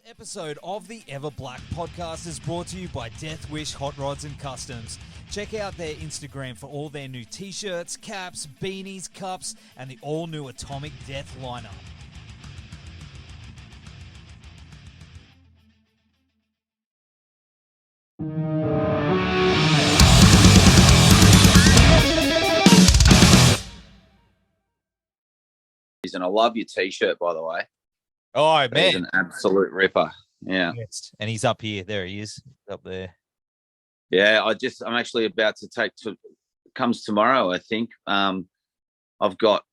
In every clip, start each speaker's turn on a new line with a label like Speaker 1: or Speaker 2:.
Speaker 1: Episode of the Everblack Podcast is brought to you by Deathwish, Hotrods and Kustoms. Check out their Instagram for all their new t-shirts, caps, beanies, cups, and the all-new Atomic Death lineup.
Speaker 2: And I love your t-shirt, by the way.
Speaker 1: Oh, man.
Speaker 2: He's an absolute ripper. Yeah.
Speaker 1: And he's up here. There he is. Up there.
Speaker 2: Yeah, I'm actually about to comes tomorrow, I think. I've got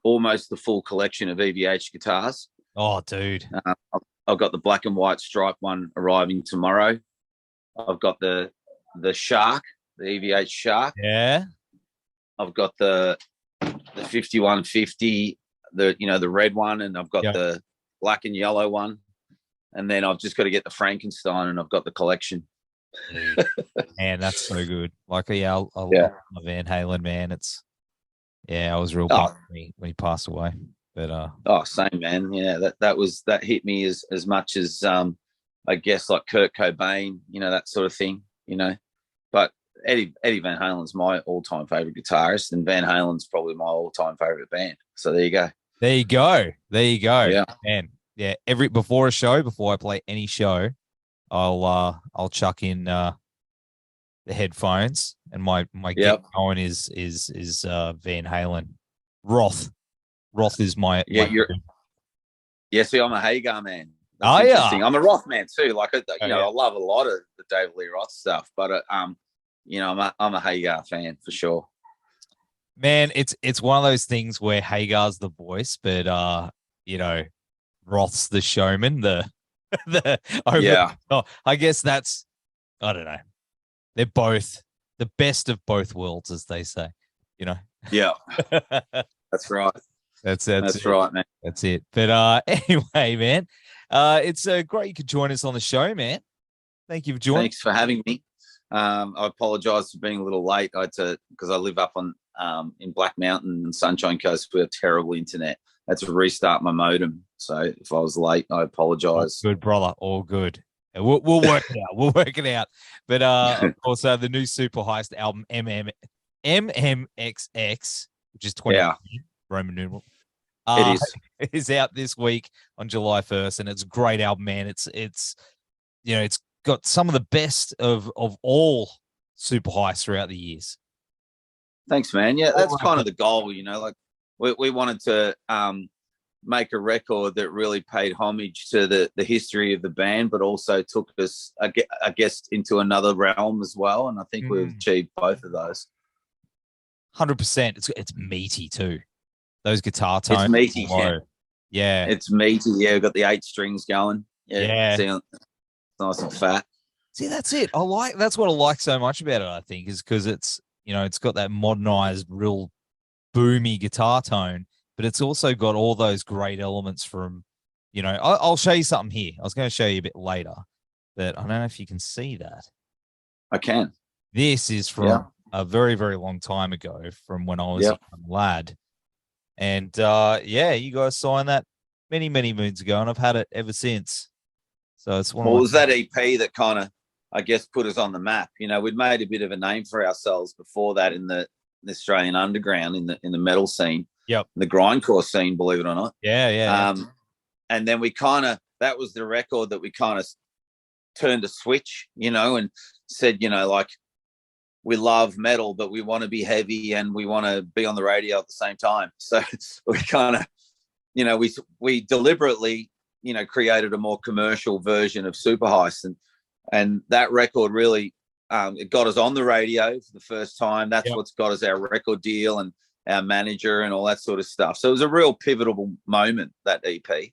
Speaker 2: almost the full collection of Evh guitars.
Speaker 1: Oh, dude.
Speaker 2: I've got the black and white stripe one arriving tomorrow. I've got the Shark, the Evh Shark.
Speaker 1: Yeah.
Speaker 2: I've got the 5150, the red one, and I've got the black and yellow one. And then I've just got to get the Frankenstein, and I've got the collection.
Speaker 1: Man, that's so good. Like, I love Van Halen, man. I was real bummed when he passed away. But
Speaker 2: same, man. Yeah, that hit me as much as I guess like Kurt Cobain, that sort of thing, But Eddie Van Halen's my all-time favorite guitarist, and Van Halen's probably my all-time favorite band. So there you go.
Speaker 1: Yeah, man. Yeah, before I play any show, I'll chuck in the headphones, and my get going is Van Halen. Roth is my
Speaker 2: See, I'm a Hagar man.
Speaker 1: That's interesting.
Speaker 2: I'm a Roth man too. Like I love a lot of the David Lee Roth stuff, but I'm a Hagar fan for sure.
Speaker 1: Man, it's one of those things where Hagar's the voice, but Roth's the showman. I guess that's, I don't know. They're both the best of both worlds, as they say.
Speaker 2: Yeah, that's right.
Speaker 1: That's
Speaker 2: right, man.
Speaker 1: That's it. But anyway, man, it's great you could join us on the show, man. Thank you for joining.
Speaker 2: Thanks for having me. I apologize for being a little late. Because I live up on in Black Mountain and Sunshine Coast. We have terrible internet. I had to restart my modem. So if I was late, I apologize.
Speaker 1: Good, brother. All good. We'll work it out. We'll work it out. But of course, the new Superheist album, MMXX, which is 20 Roman numeral.
Speaker 2: It
Speaker 1: is out this week on July 1st, and it's a great album, man. It's got some of the best of all Superheist throughout the years.
Speaker 2: Thanks, man. Yeah, that's kind of the goal, like we wanted to make a record that really paid homage to the history of the band, but also took us, I guess, into another realm as well. And I think we've achieved both of those.
Speaker 1: 100%. It's meaty too. Those guitar tones.
Speaker 2: It's meaty.
Speaker 1: Yeah.
Speaker 2: It's meaty. Yeah, we've got the 8 strings going.
Speaker 1: Yeah.
Speaker 2: See, nice and fat.
Speaker 1: See, that's it. That's what I like so much about it, I think, is because it's got that modernized, real boomy guitar tone, but it's also got all those great elements from, I'll show you something here. I was going to show you a bit later, but I don't know if you can see that.
Speaker 2: I can.
Speaker 1: This is from a very, very long time ago, from when I was a young lad. And you guys signed that many, many moons ago, and I've had it ever since. So it's one.
Speaker 2: Well, it was that EP that kind of, I guess, put us on the map. We'd made a bit of a name for ourselves before that in the Australian underground, in the metal scene, the grindcore scene, believe it or not. And then we that was the record that we kind of turned a switch, and said, like, we love metal, but we want to be heavy and we want to be on the radio at the same time. So we kind of, we deliberately, created a more commercial version of Superheist, and that record really, it got us on the radio for the first time. That's what's got us our record deal and our manager and all that sort of stuff. So it was a real pivotal moment, that EP.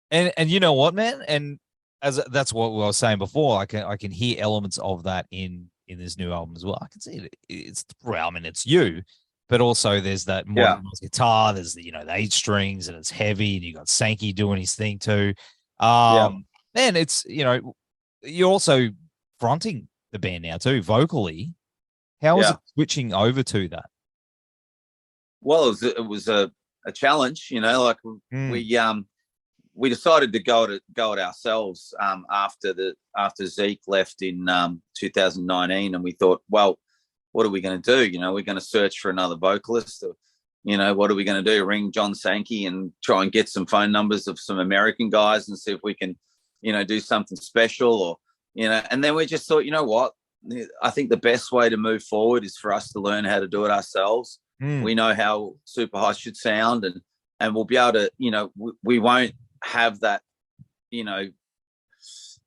Speaker 1: And you know what, man? And that's what I was saying before. I can hear elements of that in this new album as well. I can see it. It's you, but also there's that modern guitar. There's the 8 strings, and it's heavy, and you got Sankey doing his thing too. Man, it's you're also fronting the band now too, vocally. How was it switching over to that?
Speaker 2: Well, it was a challenge, we we decided to go it ourselves after Zeke left in 2019, and we thought, well, what are we going to do? You know, we're going to search for another vocalist. Or, you know, what are we going to do? Ring John Sankey and try and get some phone numbers of some American guys and see if we can, you know, do something special, or, you know. And then we just thought, you know what? I think the best way to move forward is for us to learn how to do it ourselves. We know how Superheist should sound, and we'll be able to, you know, we won't have that, you know,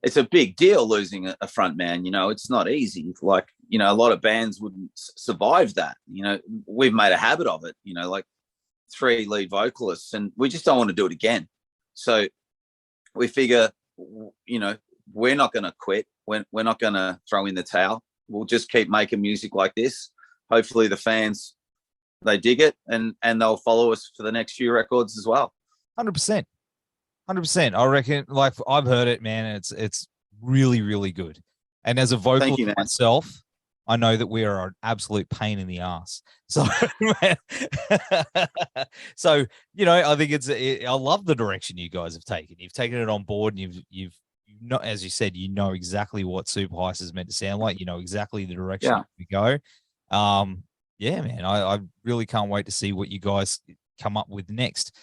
Speaker 2: it's a big deal losing a front man. You know, it's not easy. Like, you know, a lot of bands wouldn't survive that. You know, we've made a habit of it, you know, like 3 lead vocalists, and we just don't want to do it again. So we figure, you know, we're not going to quit. We're not going to throw in the towel. We'll just keep making music like this. Hopefully the fans, they dig it, and they'll follow us for the next few records as well.
Speaker 1: 100%. 100%. I reckon, like, I've heard it, man. It's really, really good. And as a vocalist myself, I know that we are an absolute pain in the ass. So, man, so, you know, I think I love the direction you guys have taken. You've taken it on board, and you've not, as you said, you know exactly what Superheist is meant to sound like. You know exactly the direction we go. Yeah, man, I really can't wait to see what you guys come up with next.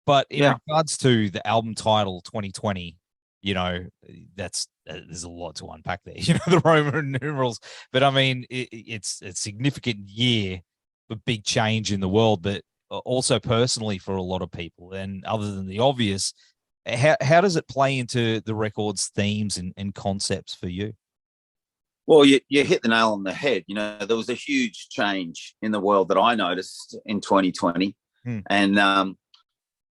Speaker 1: But in regards to the album title 2020, you know, that's there's a lot to unpack there. You know, the Roman numerals, but I mean, it's a significant year for big change in the world, but also personally for a lot of people. And other than the obvious, how does it play into the record's themes and concepts for you?
Speaker 2: Well, you hit the nail on the head. You know, there was a huge change in the world that I noticed in 2020, and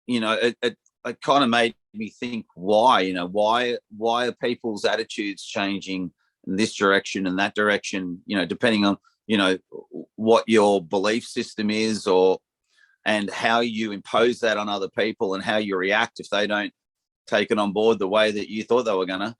Speaker 2: you know, it kind of made me think, why are people's attitudes changing in this direction and that direction, you know, depending on, you know, what your belief system is, and how you impose that on other people, and how you react if they don't take it on board the way that you thought they were gonna.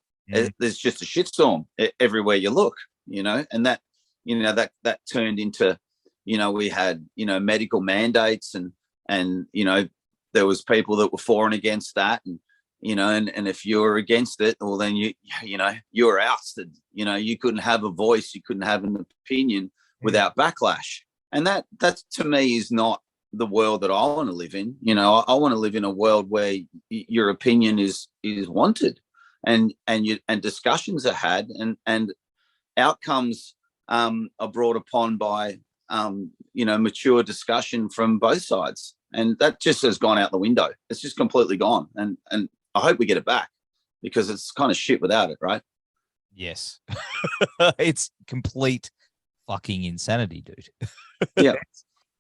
Speaker 2: There's just a shitstorm everywhere you look, you know, and that, you know, that turned into, you know, we had, you know, medical mandates, and you know, there was people that were for and against that, and, you know, and if you were against it, well, then you know, you were ousted. You know, you couldn't have a voice, you couldn't have an opinion without backlash. And that to me is not the world that I want to live in. You know, I want to live in a world where your opinion is wanted, and discussions are had, and outcomes are brought upon by you know, mature discussion from both sides. And that just has gone out the window. It's just completely gone. And I hope we get it back, because it's kind of shit without it, right?
Speaker 1: Yes. It's complete fucking insanity, dude.
Speaker 2: Yeah.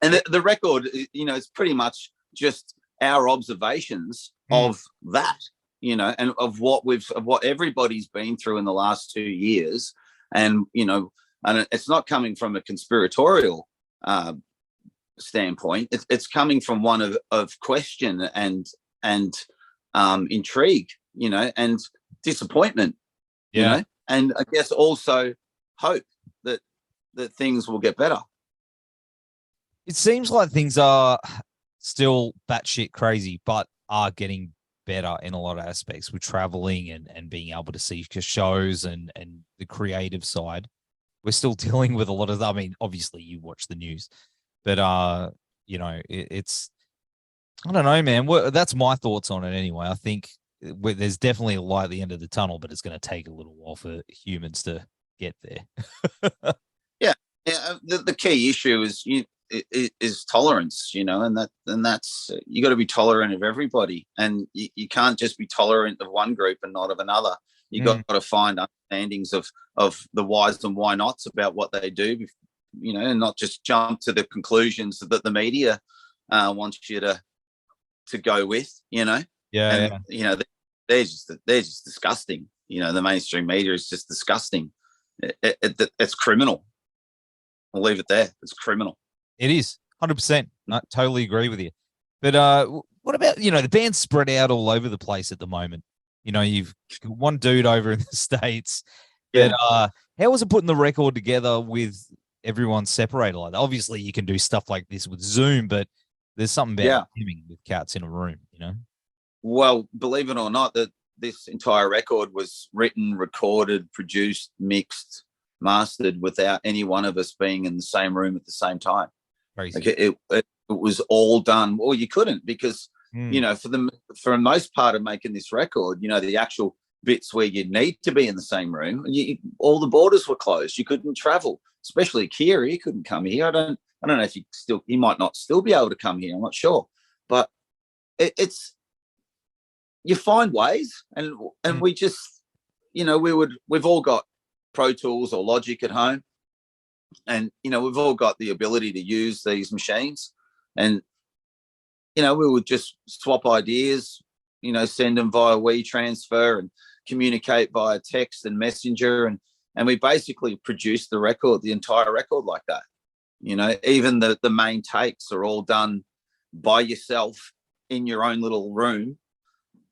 Speaker 2: And the record, you know, it's pretty much just our observations of that, you know, and of what everybody's been through in the last 2 years. And, you know, and it's not coming from a conspiratorial standpoint. It's coming from one of question and intrigue, you know, and disappointment, you know, and I guess also hope that things will get better.
Speaker 1: It seems like things are still batshit crazy, but are getting better in a lot of aspects with traveling and being able to see shows and the creative side. We're still dealing with a lot of, I mean, obviously you watch the news, but, you know, it's, I don't know, man. That's my thoughts on it anyway. I think there's definitely a light at the end of the tunnel, but it's going to take a little while for humans to get there. Yeah.
Speaker 2: The key issue is tolerance, you know, and that's you got to be tolerant of everybody, and you can't just be tolerant of one group and not of another. You got to find understandings of the whys and why nots about what they do, you know, and not just jump to the conclusions that the media wants you to go with, you know. You know, they're just disgusting. You know, the mainstream media is just disgusting. It's criminal. I'll leave it there. It's criminal.
Speaker 1: It is 100%. I totally agree with you. But what about, you know, the band's spread out all over the place at the moment. You know, you've one dude over in the States. But how was it putting the record together with everyone separated like that? Obviously, you can do stuff like this with Zoom, but there's something about filming with cats in a room, you know?
Speaker 2: Well, believe it or not, that this entire record was written, recorded, produced, mixed, mastered without any one of us being in the same room at the same time.
Speaker 1: Crazy.
Speaker 2: Like it was all done. Well, you couldn't because, for the most part of making this record, the actual bits where you need to be in the same room, all the borders were closed. You couldn't travel, especially Kira. He couldn't come here. I don't know if he might not still be able to come here. I'm not sure, but it's you find ways, and we just, we've all got Pro Tools or Logic at home, and we've all got the ability to use these machines, and we would just swap ideas, send them via WeTransfer and communicate via text and messenger, and we basically produced the entire record like that. Even the main takes are all done by yourself in your own little room,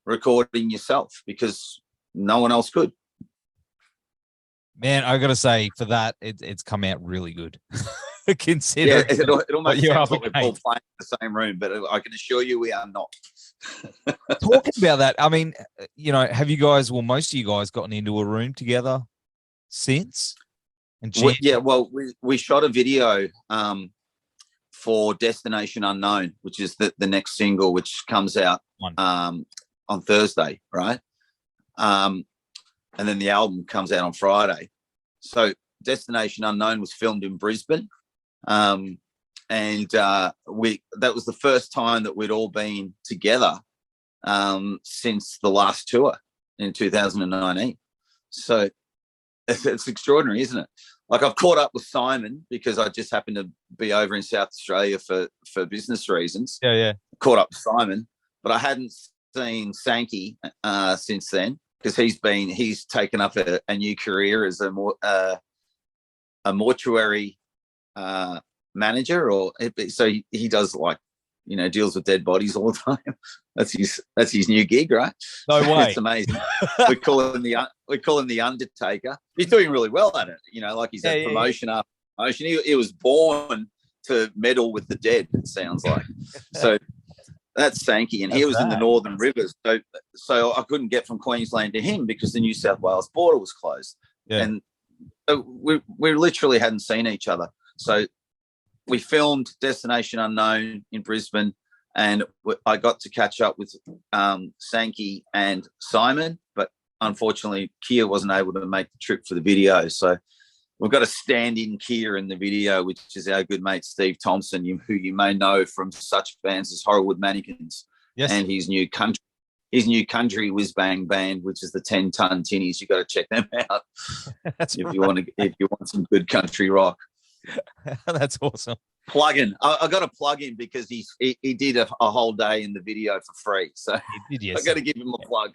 Speaker 2: recording yourself, because no one else could.
Speaker 1: Man, I gotta say, for that, it's come out really good. Considering
Speaker 2: it almost sounds like we're all playing in the same room, but I can assure you we are not.
Speaker 1: Talking about that, I mean, have you guys, most of you guys, gotten into a room together since? And
Speaker 2: we shot a video for Destination Unknown, which is the next single, which comes out on Thursday, right? And then the album comes out on Friday. So Destination Unknown was filmed in Brisbane, and that was the first time that we'd all been together since the last tour in 2019. So it's extraordinary, isn't it? Like, I've caught up with Simon because I just happened to be over in South Australia for business reasons.
Speaker 1: Yeah.
Speaker 2: Caught up with Simon, but I hadn't seen Sankey since then, because he's taken up a new career as a mortuary manager, or so he does, like, deals with dead bodies all the time. That's his new gig, right?
Speaker 1: No way.
Speaker 2: It's amazing. we call him the Undertaker. He's doing really well at it. Like, he's had promotion after promotion. He was born to meddle with the dead, it sounds like. So that's Sankey, and he was in the Northern Rivers. So I couldn't get from Queensland to him because the New South Wales border was closed. Yeah. And so we literally hadn't seen each other. So we filmed Destination Unknown in Brisbane, and I got to catch up with Sankey and Simon, but unfortunately Kia wasn't able to make the trip for the video. So we've got a stand-in Kia in the video, which is our good mate Steve Thompson, who you may know from such bands as Horrorwood Mannequins, and his new country whiz bang band, which is the 10 Ton Tinnies. You got to check them out if you want some good country rock.
Speaker 1: That's awesome.
Speaker 2: Plug-in. I got to plug in because he did a whole day in the video for free. So I got to give him a plug.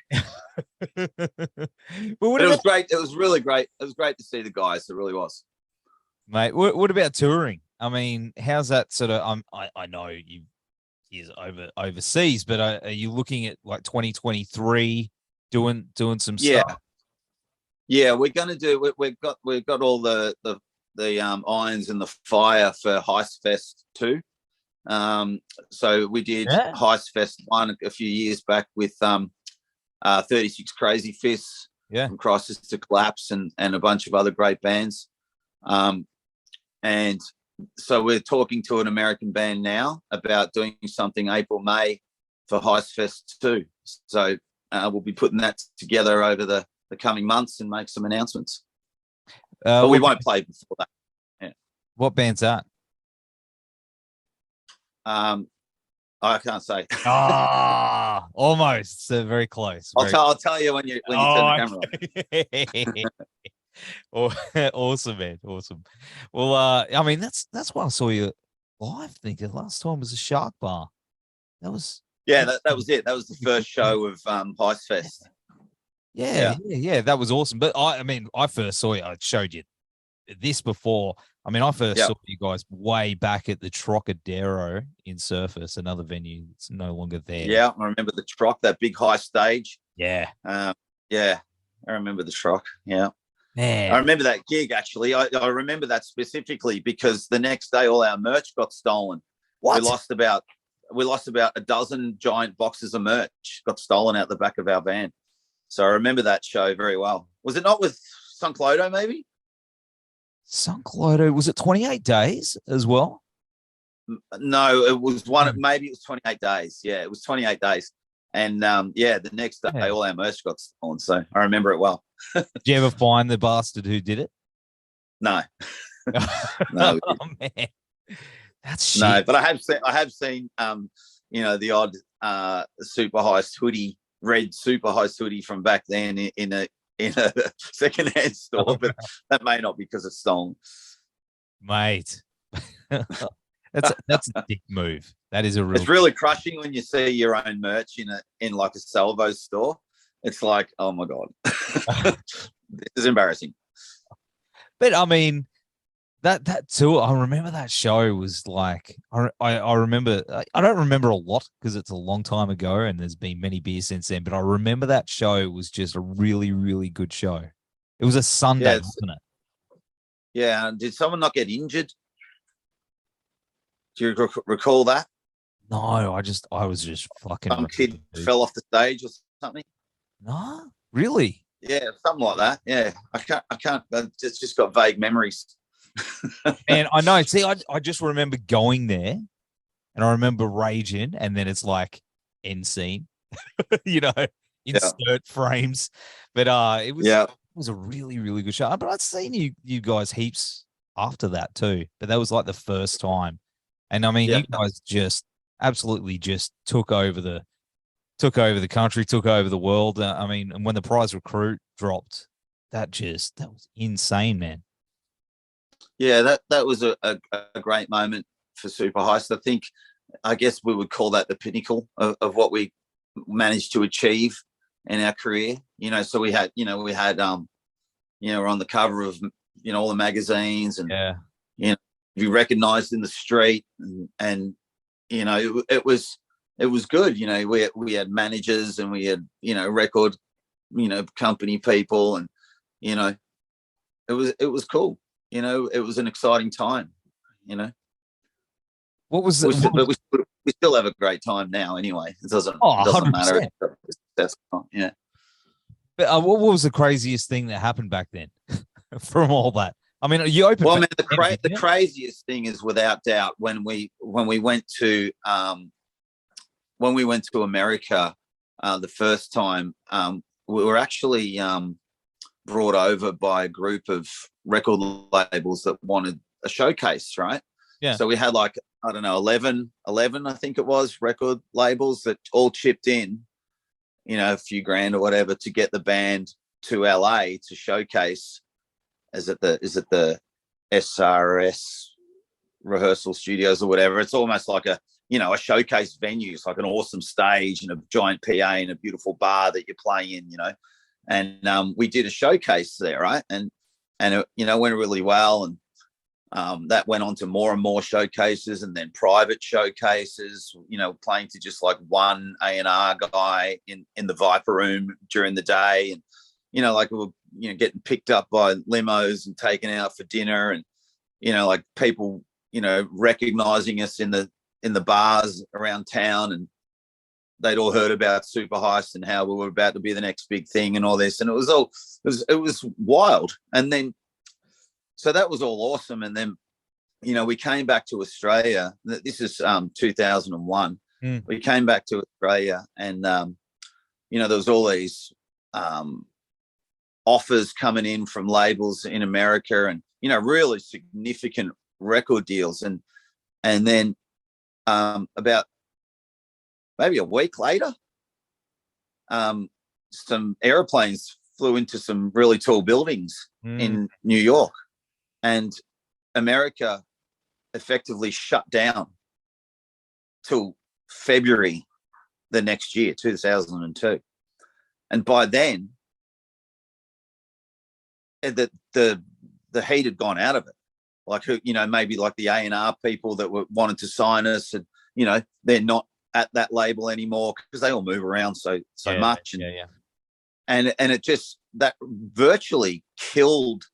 Speaker 2: But it was great. It was really great. It was great to see the guys. It really was.
Speaker 1: Mate, what about touring? I mean, how's that sort of? I know he's overseas, but are you looking at like 2023 doing some stuff?
Speaker 2: Yeah, we're going to do. We've got all the irons in the fire for Heist Fest 2. So we did Heist Fest 1 a few years back with 36 Crazy Fists, from Crisis to Collapse, and a bunch of other great bands. And so we're talking to an American band now about doing something April, May for Heist Fest 2. So we'll be putting that together over the coming months and make some announcements. But we won't play before that. Yeah.
Speaker 1: What band's that?
Speaker 2: I can't say.
Speaker 1: Almost. So very close.
Speaker 2: I'll tell you when you turn the camera
Speaker 1: on. Awesome, man. Awesome. Well, I mean, that's why I saw you live. I think the last time was a Shark Bar. That was that was it. That was the first show of Heist Fest. Yeah, that was awesome. But I first saw you. I showed you this before. I mean, I first saw you guys way back at the Trocadero in Surface, another venue that's no longer there.
Speaker 2: Yeah, I remember the Troc, that big high stage.
Speaker 1: Yeah.
Speaker 2: I remember the Troc. Yeah.
Speaker 1: Man.
Speaker 2: I remember that gig, actually. I remember that specifically because the next day all our merch got stolen.
Speaker 1: What?
Speaker 2: We lost about we lost about a dozen giant boxes of merch, got stolen out the back of our van. So I remember that show very well. Was it not with Sunk Lodo, maybe?
Speaker 1: Sunk Lodo, was it 28 days as well?
Speaker 2: No, it was maybe it was 28 days. Yeah, it was 28 days. And the next day, all our merch got stolen. So I remember it well.
Speaker 1: Did you ever find the bastard who did it?
Speaker 2: No. No.
Speaker 1: Oh, man. That's shit.
Speaker 2: No, but I have seen the odd Superheist hoodie, red Superheist hoodie from back then in a secondhand store, but that may not be because it's stolen.
Speaker 1: Mate. That's a dick move. That is a real.
Speaker 2: It's really crushing when you see your own merch in like a salvo store. It's like, oh my God. This is embarrassing.
Speaker 1: But I mean, that too. I remember that show was like. I remember. I don't remember a lot because it's a long time ago, and there's been many beers since then. But I remember that show was just a really, really good show. It was a Sunday, wasn't it?
Speaker 2: Yeah. Did someone not get injured? Do you recall that?
Speaker 1: No, I was just fucking.
Speaker 2: Some kid fell off the stage or something.
Speaker 1: No, really?
Speaker 2: Yeah, something like that. Yeah, I can't. It's just got vague memories.
Speaker 1: And I know. See, I just remember going there, and I remember raging, and then it's like end scene, insert frames. But it was a really, really good show. But I'd seen you guys heaps after that too. But that was like the first time. And I mean, you guys just absolutely just took over the country, took over the world. I mean, and when the prize recruit dropped, that was insane, man.
Speaker 2: Yeah, that was a great moment for Superheist. I guess we would call that the pinnacle of what we managed to achieve in our career. So we had we're on the cover of all the magazines, and be recognized in the street, and it was good. We had managers, and we had record company people, and it was cool. It was an exciting time.
Speaker 1: What was
Speaker 2: but we still have a great time now anyway. It doesn't matter. That's yeah.
Speaker 1: But what was the craziest thing that happened back then from all that? I mean, you opened.
Speaker 2: Well, man, the craziest thing is without doubt when we went to America the first time. We were actually brought over by a group of record labels that wanted a showcase, right?
Speaker 1: Yeah.
Speaker 2: So we had 11, I think it was, record labels that all chipped in, a few grand or whatever to get the band to LA to showcase. Is it the SRS rehearsal studios or whatever? It's almost like a showcase venue. It's like an awesome stage and a giant PA and a beautiful bar that you play in, And we did a showcase there, right? And it, went really well. And that went on to more and more showcases, and then private showcases, playing to just like one A&R guy in the Viper room during the day. And, we were, getting picked up by limos and taken out for dinner, and, people, recognizing us in the bars around town, and they'd all heard about Superheist and how we were about to be the next big thing and all this. And it was wild. And then, so that was all awesome. And then, we came back to Australia. This is 2001. We came back to Australia, and, there was all these offers coming in from labels in America, and, really significant record deals. And then about maybe a week later, some airplanes flew into some really tall buildings in New York, and America effectively shut down till February the next year, 2002. And by then, the heat had gone out of it. Like, maybe like the A&R people that wanted to sign us, and, they're not at that label anymore because they all move around so much. And it just, that virtually killed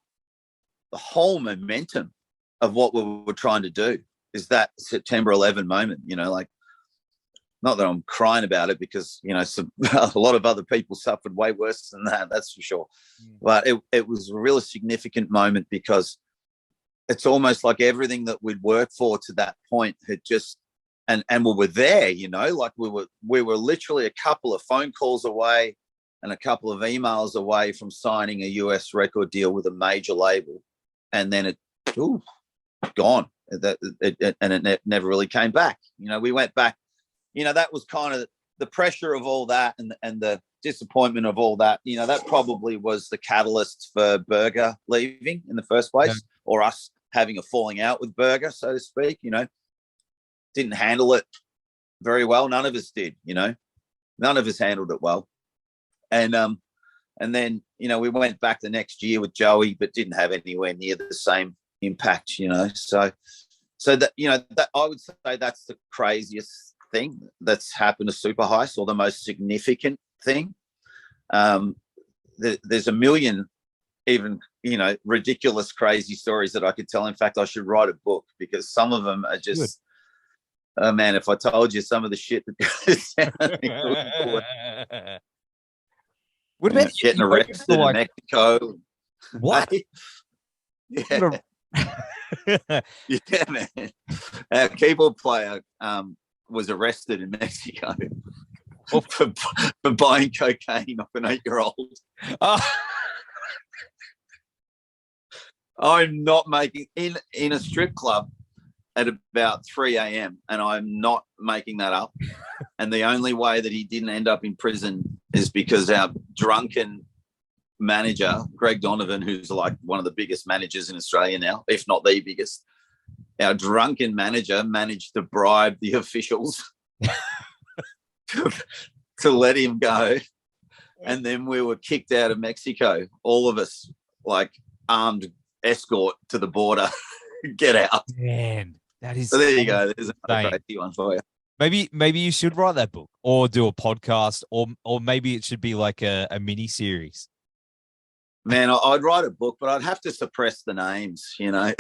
Speaker 2: the whole momentum of what we were trying to do, is that September 11 moment, not that I'm crying about it, because, you know, a lot of other people suffered way worse than that, that's for sure. But it was a really significant moment, because it's almost like everything that we'd worked for to that point had just, and we were there, you know, like we were literally a couple of phone calls away and a couple of emails away from signing a US record deal with a major label. And then gone. And it never really came back. You know, we went back, you know, that was kind of the pressure of all that, and the disappointment of all that. You know, that probably was the catalyst for Burger leaving in the first place, or us having a falling out with Burger, so to speak. You know, didn't handle it very well. None of us did, you know, none of us handled it well. And then, you know, we went back the next year with Joey, but didn't have anywhere near the same impact, you know. So that, you know, that I would say that's the craziest thing that's happened to Superheist, or the most significant thing. There's a million even, you know, ridiculous, crazy stories that I could tell. In fact, I should write a book, because some of them are just, oh man, if I told you some of the shit that
Speaker 1: what about
Speaker 2: getting arrested in Mexico?
Speaker 1: What?
Speaker 2: Yeah. Yeah, man. Our keyboard player was arrested in Mexico for buying cocaine off an 8-year-old. I'm not making in a strip club at about 3 a.m. and I'm not making that up. And the only way that he didn't end up in prison is because our drunken manager, Greg Donovan, who's like one of the biggest managers in Australia now, if not the biggest, our drunken manager managed to bribe the officials to let him go. And then we were kicked out of Mexico, all of us, like armed escort to the border. Get out.
Speaker 1: Man, that is
Speaker 2: so there you go. There's another crazy one for you.
Speaker 1: Maybe you should write that book, or do a podcast, or maybe it should be like a mini series.
Speaker 2: Man, I'd write a book, but I'd have to suppress the names, you know.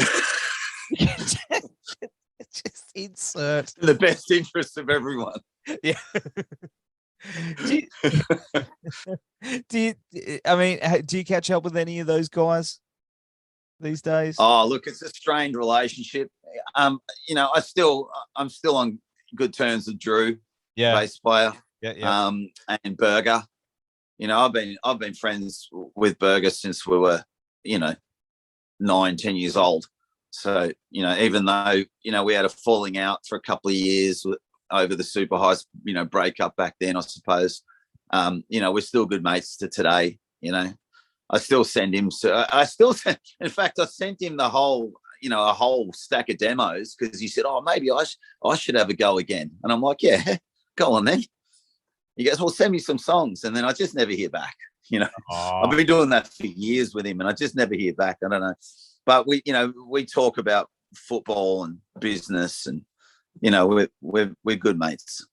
Speaker 1: Just insert
Speaker 2: in the best interest of everyone.
Speaker 1: Yeah. do you catch up with any of those guys these days?
Speaker 2: Oh, look, it's a strained relationship. You know, I'm still on good terms with Drew, bass player, and Burger. You know, I've been friends with Burger since we were, you know, 9-10 years old. So, you know, even though, you know, we had a falling out for a couple of years over the Superheist, you know, breakup back then, I suppose. You know, we're still good mates to today. You know, I still send him. In fact, I sent him a whole stack of demos, because he said, "Oh, maybe I should have a go again." And I'm like, "Yeah, go on then." He goes, "Well, send me some songs," and then I just never hear back. You know, I've been doing that for years with him, and I just never hear back. I don't know, but we talk about football and business, and you know, we're good mates.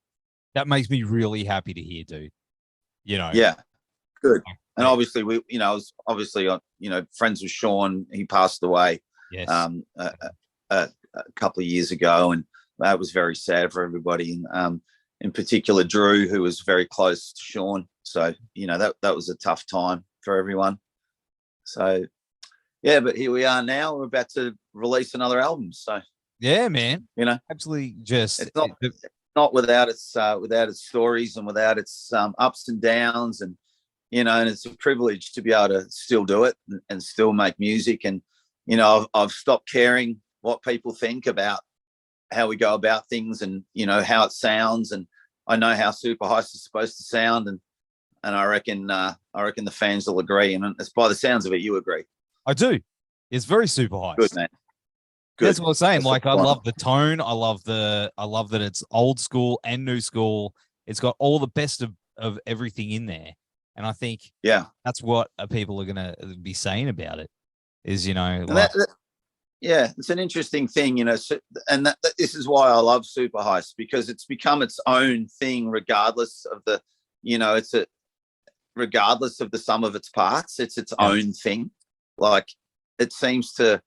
Speaker 1: That makes me really happy to hear, dude. You know,
Speaker 2: yeah, good. And obviously, I was friends with Sean. He passed away, a couple of years ago, and that was very sad for everybody. In particular, Drew, who was very close to Sean. So, you know, that was a tough time for everyone. So, yeah, but here we are now. We're about to release another album. So,
Speaker 1: yeah, man,
Speaker 2: you know,
Speaker 1: absolutely. Just
Speaker 2: it's not without its stories and without its ups and downs, and you know, and it's a privilege to be able to still do it and still make music. And you know, I've stopped caring what people think about how we go about things, and you know how it sounds, and I know how Superheist is supposed to sound, and I reckon the fans will agree, and it's by the sounds of it, you agree.
Speaker 1: I do. It's very Superheist.
Speaker 2: Good, man. Good.
Speaker 1: That's what I'm saying. Like, I love the tone. I love that it's old school and new school. It's got all the best of everything in there, and I think that's what people are gonna be saying about it. Is, you know, like,
Speaker 2: yeah, it's an interesting thing, you know, and this is why I love Superheist, because it's become its own thing, regardless of the, you know, regardless of the sum of its parts, it's its own thing. Like, it seems to,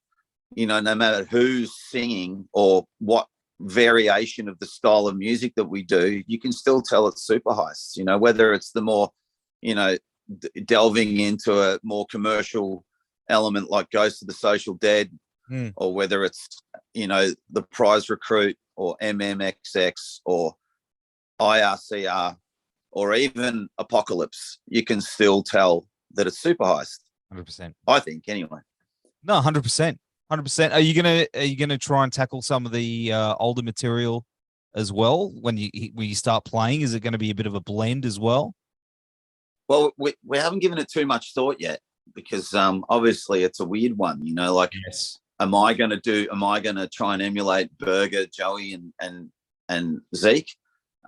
Speaker 2: you know, no matter who's singing or what variation of the style of music that we do, you can still tell it's Superheist, you know, whether it's the more, you know, delving into a more commercial element like Ghost of the Social Dead, or whether it's, you know, the Prize Recruit or MMXX or IRCR or even Apocalypse, you can still tell that it's Superheist.
Speaker 1: 100%.
Speaker 2: I think, anyway.
Speaker 1: No, 100%. 100%. Are you gonna try and tackle some of the older material as well when you start playing? Is it going to be a bit of a blend as well?
Speaker 2: Well, we haven't given it too much thought yet because obviously it's a weird one, you know. Like,
Speaker 1: yes.
Speaker 2: Am I going to try and emulate Berger, Joey, and Zeke?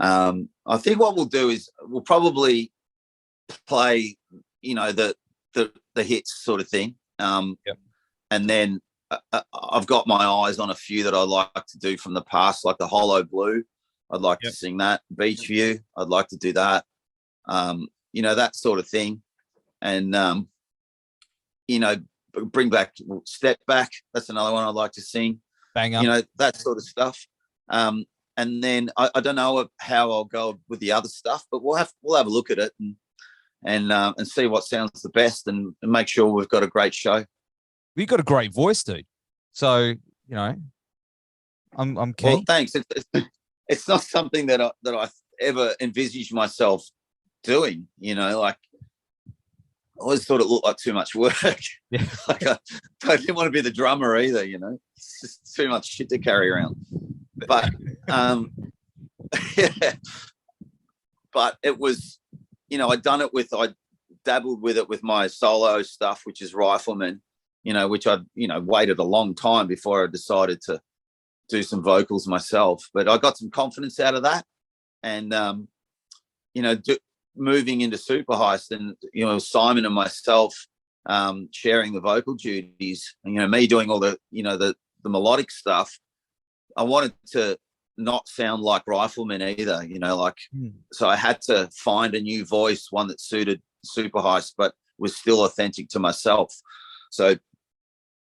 Speaker 2: I think what we'll do is we'll probably play, you know, the hits sort of thing,
Speaker 1: yep.
Speaker 2: And then I've got my eyes on a few that I like to do from the past, like the Hollow Blue. I'd like
Speaker 1: yep.
Speaker 2: to sing that. Beach View, I'd like to do that. You know, that sort of thing, and you know, bring back Step Back. That's another one I'd like to sing.
Speaker 1: Bang up.
Speaker 2: You know, that sort of stuff. And then I don't know how I'll go with the other stuff, but we'll have a look at it and see what sounds the best and make sure we've got a great show.
Speaker 1: You've got a great voice, dude. So, you know, I'm keen.
Speaker 2: Well, thanks. It's not something that I ever envisaged myself doing, you know, like I always thought it looked like too much work.
Speaker 1: Yeah.
Speaker 2: Like I didn't want to be the drummer either, you know. It's just too much shit to carry around. But yeah. But it was, you know, I dabbled with it with my solo stuff, which is Rifleman, you know, which I, you know, waited a long time before I decided to do some vocals myself. But I got some confidence out of that. And, you know, moving into Superheist and, you know, Simon and myself sharing the vocal duties, and, you know, me doing all the, you know, the melodic stuff, I wanted to not sound like Rifleman either, you know, like, so I had to find a new voice, one that suited Superheist, but was still authentic to myself. So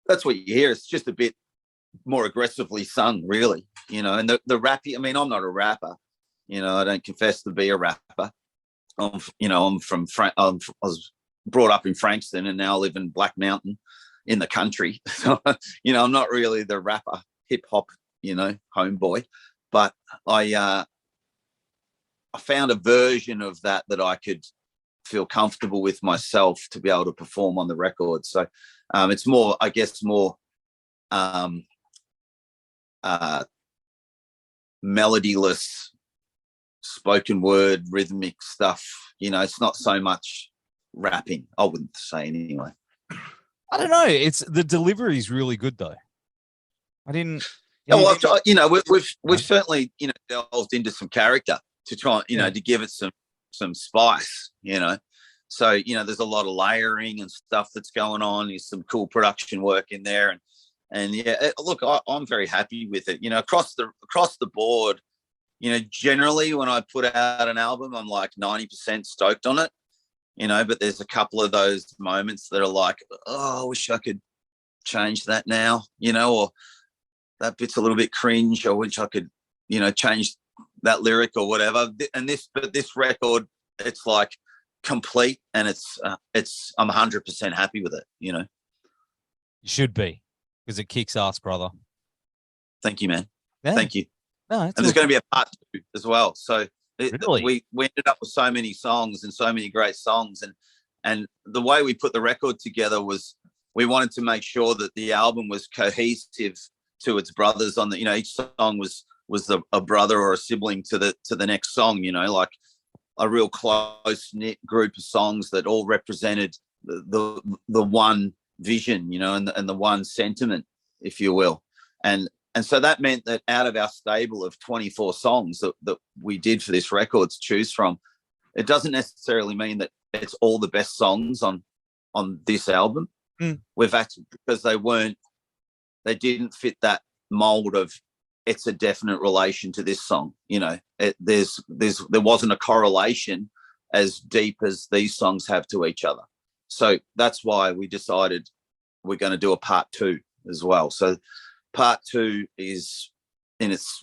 Speaker 2: that's what you hear. It's just a bit more aggressively sung, really, you know, and the rappy, I mean, I'm not a rapper, you know, I don't confess to be a rapper. I was brought up in Frankston and now live in Black Mountain in the country. So, you know, I'm not really the rapper, hip hop, you know, homeboy, but I found a version of that I could feel comfortable with myself to be able to perform on the record. So it's more, I guess, more melodyless, spoken word, rhythmic stuff. You know, it's not so much rapping, I wouldn't say anyway.
Speaker 1: I don't know. It's the delivery is really good though. I didn't.
Speaker 2: Well, you know, we've certainly, you know, delved into some character to try, you know, to give it some spice, you know. So, you know, there's a lot of layering and stuff that's going on. There's some cool production work in there, and yeah, look, I'm very happy with it. You know, across the board, you know, generally when I put out an album, I'm like 90% stoked on it, you know, but there's a couple of those moments that are like, oh, I wish I could change that now, you know, or that bit's a little bit cringe, or which I could, you know, change that lyric or whatever. And this record, it's like complete, and I'm 100% happy with it, you know.
Speaker 1: You should be, because it kicks ass, brother.
Speaker 2: Thank you, man.
Speaker 1: Yeah.
Speaker 2: Thank you.
Speaker 1: No,
Speaker 2: and there's going to be a part 2 as well. So
Speaker 1: really?
Speaker 2: we ended up with so many songs and so many great songs, and the way we put the record together was we wanted to make sure that the album was cohesive to its brothers on the, you know, each song was a brother or a sibling to the next song, you know, like a real close knit group of songs that all represented the one vision, you know, and the one sentiment, if you will. And so that meant that out of our stable of 24 songs that we did for this record to choose from, it doesn't necessarily mean that it's all the best songs on this album. We've actually, because they didn't fit that mold of it's a definite relation to this song, you know. There wasn't a correlation as deep as these songs have to each other. So that's why we decided we're going to do a part 2 as well. So part 2 is its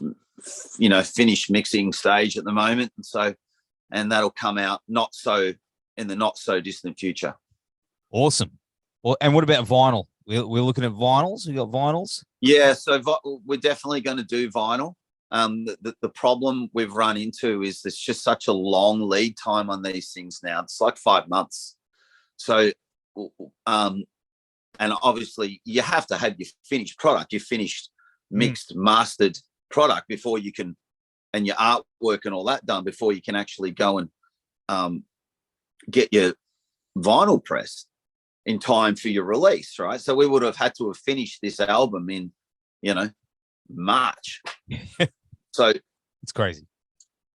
Speaker 2: finished mixing stage at the moment, and that'll come out in the not so distant future.
Speaker 1: Awesome. Well, and what about vinyl? We're looking at vinyls. We got vinyls.
Speaker 2: Yeah, so we're definitely going to do vinyl. The problem we've run into is there's just such a long lead time on these things now. It's like 5 months. So, and obviously you have to have your finished product, your finished mixed, mastered product before you can, and your artwork and all that done before you can actually go and get your vinyl pressed in time for your release, right? So we would have had to have finished this album in, March. So
Speaker 1: it's crazy.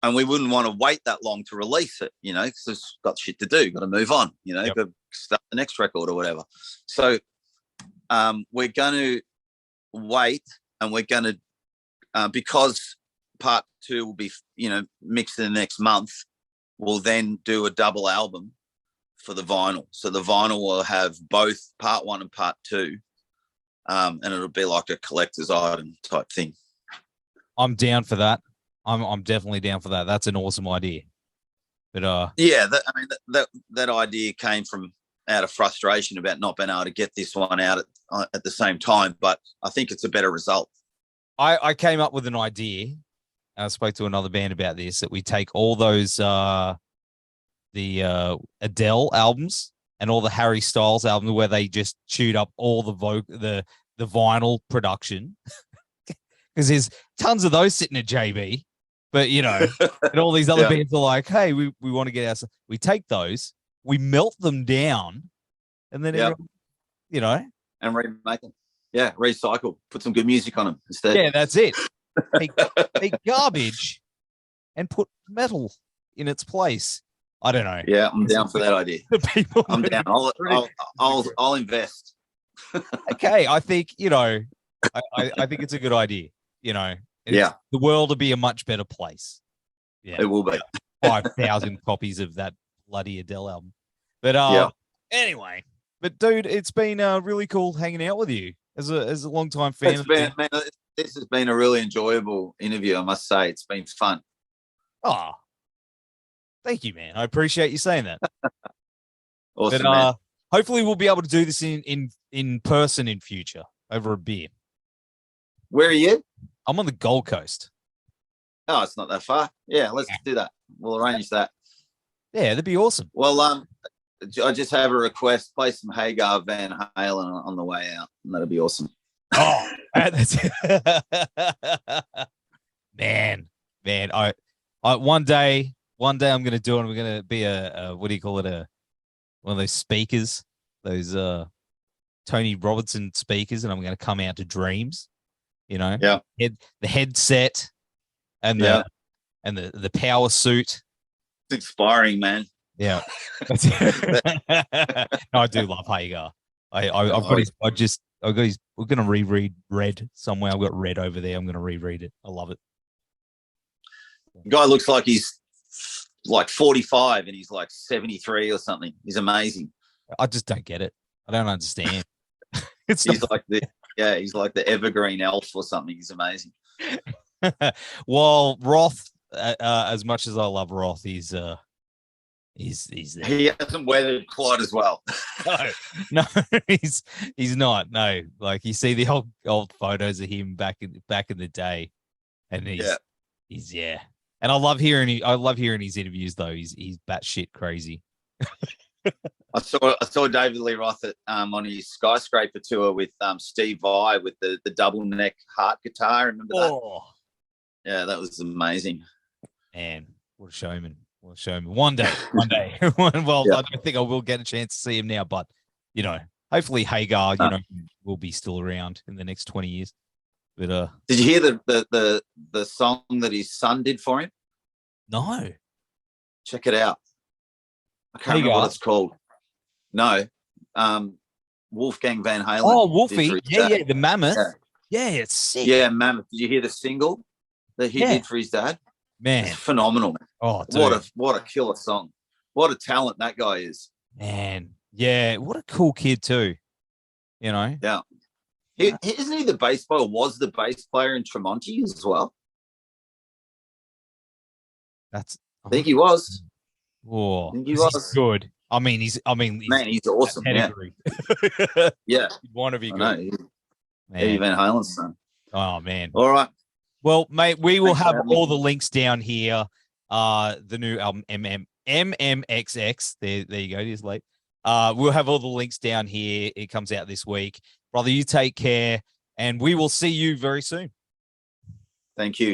Speaker 2: And we wouldn't want to wait that long to release it, because it's got shit to do, got to move on, got to start the next record or whatever. So we're going to wait, and we're going to, because part 2 will be, mixed in the next month, we'll then do a double album for the vinyl. So the vinyl will have both part 1 and part 2, and it'll be like a collector's item type thing.
Speaker 1: I'm down for that. I'm definitely down for that. That's an awesome idea. But
Speaker 2: yeah, that idea came from out of frustration about not being able to get this one out at the same time. But I think it's a better result.
Speaker 1: I came up with an idea. I spoke to another band about this, that we take all those the Adele albums and all the Harry Styles albums where they just chewed up all the vinyl production. Because there's tons of those sitting at JB, but and all these other bands are like, hey, we want to get our. We take those, we melt them down, and then
Speaker 2: and remake them. Yeah, recycle. Put some good music on them instead.
Speaker 1: Yeah, that's it. Take garbage and put metal in its place. I don't know.
Speaker 2: Yeah, I'm down for that idea. I'm down. I'll invest.
Speaker 1: Okay, I think I think it's a good idea. The world will be a much better place. Yeah,
Speaker 2: it will be.
Speaker 1: 5,000 copies of that bloody Adele album. But anyway, dude, it's been really cool hanging out with you as a long-time fan.
Speaker 2: This has been a really enjoyable interview, I must say. It's been fun.
Speaker 1: Oh, thank you, man. I appreciate you saying that.
Speaker 2: Awesome, man.
Speaker 1: Hopefully we'll be able to do this in person in future over a beer.
Speaker 2: Where are you?
Speaker 1: I'm on the Gold Coast.
Speaker 2: Oh, it's not that far. Yeah, let's do that. We'll arrange that.
Speaker 1: Yeah, that'd be awesome.
Speaker 2: Well, I just have a request. Play some Hagar Van Halen on the way out, and that'll be awesome.
Speaker 1: Oh, that's man. I one day I'm going to do it. We're going to be a what do you call it? One of those speakers, those Tony Robertson speakers, and I'm going to come out to Dreams. The headset and the power suit.
Speaker 2: It's inspiring, man.
Speaker 1: Yeah. No, I do love Hagar. We're going to reread Red somewhere. I've got Red over there. I'm going to reread it. I love it.
Speaker 2: The guy looks like he's like 45 and he's like 73 or something. He's amazing.
Speaker 1: I just don't get it. I don't understand.
Speaker 2: He's like the evergreen elf or something. He's amazing.
Speaker 1: Well, Roth, as much as I love Roth, he's there.
Speaker 2: He hasn't weathered quite as well.
Speaker 1: No, he's not. No, like you see the old photos of him back in the day, and he's And I love hearing his interviews though. He's batshit crazy.
Speaker 2: I saw David Lee Roth on his Skyscraper tour with Steve Vai with the double neck heart guitar. Remember that? Yeah, that was amazing.
Speaker 1: Man, what a showman. One day. Well, I don't think I will get a chance to see him now, but hopefully Hagar, will be still around in the next 20 years. But
Speaker 2: did you hear the song that his son did for him?
Speaker 1: No.
Speaker 2: Check it out. I can't remember what it's called. No. Wolfgang Van Halen.
Speaker 1: Oh, Wolfie. Yeah, the Mammoth. Yeah, it's sick.
Speaker 2: Yeah, Mammoth. Did you hear the single that he did for his dad?
Speaker 1: Man.
Speaker 2: It's phenomenal, man.
Speaker 1: Oh, dude.
Speaker 2: What a killer song. What a talent that guy is.
Speaker 1: Man. Yeah, what a cool kid too.
Speaker 2: Yeah. Isn't he the bass player? Was the bass player in Tremonti as well?
Speaker 1: I
Speaker 2: think he was.
Speaker 1: Oh, he's good. I mean, he's
Speaker 2: awesome.
Speaker 1: Pedigree.
Speaker 2: Yeah.
Speaker 1: You'd want to be good.
Speaker 2: Eddie Van Halen's son.
Speaker 1: Oh man.
Speaker 2: All right.
Speaker 1: Well, mate, we will have all the links down here. The new album MMXX. There you go. It is late. We'll have all the links down here. It comes out this week. Brother, you take care, and we will see you very soon.
Speaker 2: Thank you.